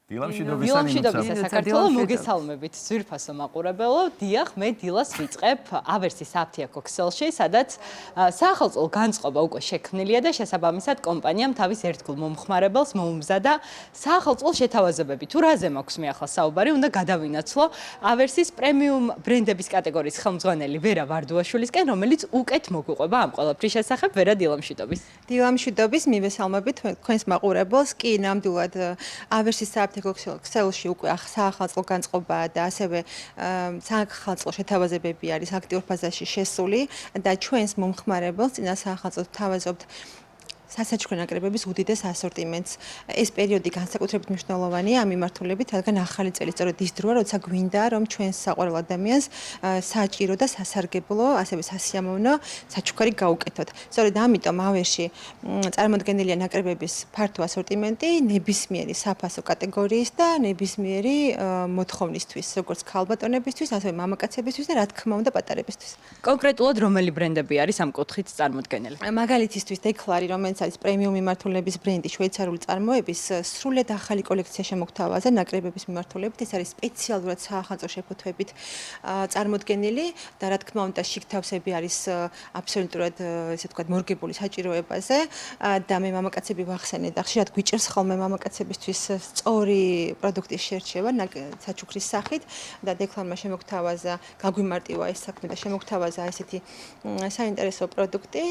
დილამშვიდობისა საქართველოს მოგესალმებით ძვირფასო მაყურებელო. დიახ, მე დილას ვიწყებ ავერსის საფთიაქო ქსელში, სადაც საახალწლო განწყობა უკვე შექმნილია და შესაბამისად კომპანიამ თავის ერთგულ მომხმარებელს მოუმზადა საახალწლო შეთავაზებები. თუ რაზე მაქვს მე ახლა საუბარი, უნდა გადავინაცვლო ავერსის პრემიუმ ბრენდების კატეგორიის ხელმძღვანელი ვერა ვარდუაშვილისკენ, რომელიც უკეთ მოგვიყვება ამ ყველაფრის შესახებ. ვერა, დილამშვიდობის. დილამშვიდობის, მივესალმებით თქვენს მაყურებელს. კი, ნამდვილად ავერსის ქსელში უკვე საახალწლო განწყობაა და ასევე საახალწლო შეთავაზებები არის აქტიურ ფაზაში შესული და ჩვენს მომხმარებელს წინა საახალწლოდ თავაზობთ სასაჩუქრ ნაკრებების უდიდეს ასორტიმენტს. ეს პერიოდი განსაკუთრებით მნიშვნელოვანია ამ მიმართულებით, რადგან ახალი წელი სწორედ ის დროა, როცა გვინდა რომ ჩვენს საყვარელ ადამიანს საჭირო და სასარგებლო, ასევე სასიამოვნო საჩუქარი გაუკეთოთ. სწორედ ამიტომ ავერში წარმოდგენილია ნაკრებების ფართო ასორტიმენტი ნებისმიერი საფასო კატეგორიის და ნებისმიერი მოთხოვნისთვის, როგორც ქალბატონებისთვის, ასევე მამაკაცებისთვის და რა თქმა უნდა პატარებისთვის. კონკრეტულად რომელი ბრენდები არის ამ კუთხით წარმოდგენილი? მაგალითისთვის დეკლარი, რომელიც არის პრემიუმ მიმართულების ბრენდი შვეიცარიული წარმოების სრულად ახალი კოლექცია შემოგთავაზა ნაკრებების მიმართულებით. ეს არის სპეციალურად საახალწლო შეფუთვებით წარმოდგენილი და რა თქმა უნდა შიგთავსები არის აბსოლუტურად ესე ვთქვათ მორგებული საჭიროებაზე და მე მამაკაცები ვახსენე და ხშირად გვიჭერს ხოლმე მამაკაცებისთვის სწორი პროდუქტის შერჩევა საჩუქრის სახით და დეკლარმა შემოგთავაზა გაგვიმარტივა ეს საქმე და შემოგთავაზა ესეთი საინტერესო პროდუქტი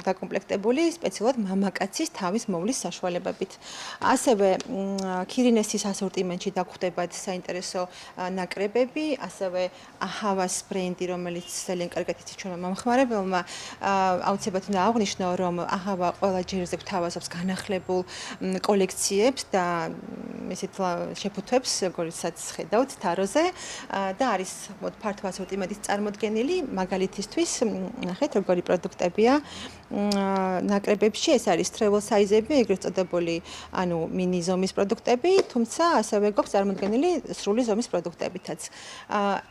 დაკომპლექტებული სპეციალურად მამაკაცის თავის მოვლის საშუალებებით. ასევე ქირინესის ასორტიმენტში დაგვხვდებათ საინტერესო ნაკრებები, ასევე აჰავას ბრენდი, რომელიც ძალიან კარგად იცის ჩვენმა მომხმარებელმა. აუცილებლად უნდა აღვნიშნო, რომ აჰავა ყველა ჯერზე გვთავაზობს განახლებულ კოლექციებს და ესეთ შეფუთვებს, როგორიცაც ხედავთ თაროზე და არის ფართო ასორტიმენტის წარმოდგენილი. მაგალითისთვის, ნახეთ, როგორი პროდუქტებია ნაკრებებში. ეს არის travel size-ები, ეგრეთ წოდებული, ანუ მინი ზომის პროდუქტები, თუმცა ასევე გვაქვს წარმოდგენილი სრული ზომის პროდუქტებითაც.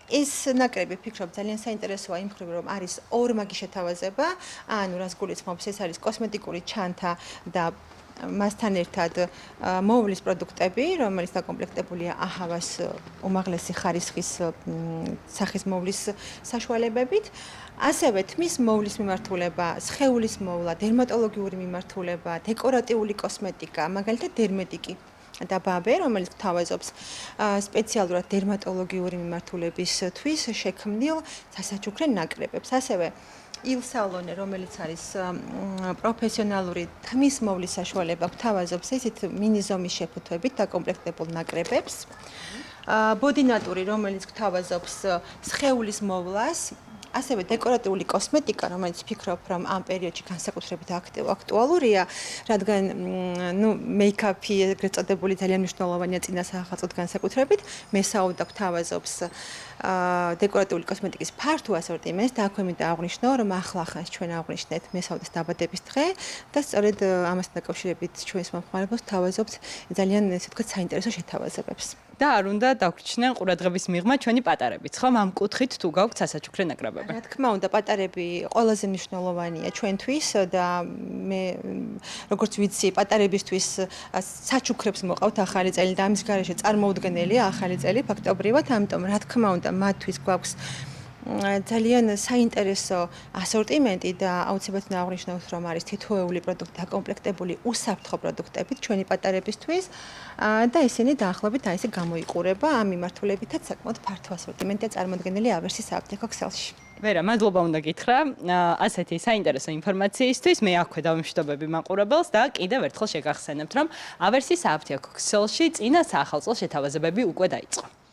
ეს ნაკრები ვფიქრობ ძალიან საინტერესოა იმ მხრივ, რომ არის ორმაგი შეთავაზება, ანუ რას გულისხმობს, ეს არის კოსმეტიკური ჩანთა და მასთან ერთად მოვლის პროდუქტები, რომელიც დაკომპლექტებულია აჰავას უმაღლესი ხარისხის სახის მოვლის საშუალებებით. ასევე თმის მოვლის მიმართულება, სხეულის მოვლა, დერმატოლოგიური მიმართულება, დეკორატიული კოსმეტიკა, მაგალითად დერმედიკი და ბაბე, რომელიც გვთავაზობს სპეციალურად დერმატოლოგიური მიმართულებისთვის შექმნილ სასაჩუქრ ნაკრებებს. ასევე Il Salone, რომელიც არის პროფესიონალური თმის მოვლის საშუალება, გვთავაზობს ესეთ მინი ზომის შეფუთვებით დაკომპლექტებულ ნაკრებებს. ბოდინატური, რომელიც გვთავაზობს სხეულის მოვლას, ასევე დეკორატიული კოსმეტიკა, რომელიც ვფიქრობ, რომ ამ პერიოდში განსაკუთრებით აქტუალურია, რადგან მეიქაპი ეგრეთ წოდებული ძალიან მნიშვნელოვანია წინა საახალწლოდ განსაკუთრებით. მესაუდა გვთავაზობს დეკორატიული კოსმეტიკის ფართო ასორტიმენტს და აქვე მინდა აღვნიშნო, რომ ახლახანს ჩვენ აღვნიშნეთ მესაუდეს დაბადების დღე და სწორედ ამასთან დაკავშირებით ჩვენს მომხმარებელს თავაზობთ ძალიან ესე ვთქვათ საინტერესო შეთავაზებებს. და არ უნდა დაგვრჩნენ ყურადღების მიღმა ჩვენი პატარებიც, ხომ ამ კუთხით თუ გაქვთ სასაჩუქრ ნაკრებები? რა თქმა უნდა, პატარები ყველაზე მნიშვნელოვანია ჩვენთვის და მე როგორც ვიცი, პატარებისთვის საჩუქრებს მოყავთ ახალი წელი და ამის გარეშე წარმოუდგენელია ახალი წელი ფაქტობრივად, ამიტომ რა თქმა უნდა, მათთვის გვაქვს ძალიან საინტერესო ასორტიმენტი და აუცილებლად უნდა აღვნიშნოთ, რომ არის თითოეული პროდუქტი დაკომპლექტებული უსაფრთხო პროდუქტებით ჩვენი პატარებისთვის და ისინი დაახლოებით აი ესე გამოიყურება. ამ მიმართულებითაც საკმაოდ ფართო ასორტიმენტია წარმოდგენილი ავერსის საფთიაქო ქსელში. ვერა, მადლობა უნდა გითხრა ასეთი საინტერესო ინფორმაციისთვის. მე აქვე დავიმშვიდობები მაყურებელს და კიდევ ერთხელ შეგახსენებთ, რომ ავერსის საფთიაქო ქსელში წინა საახალწლო შეთავაზებები უკვე დაიწყო.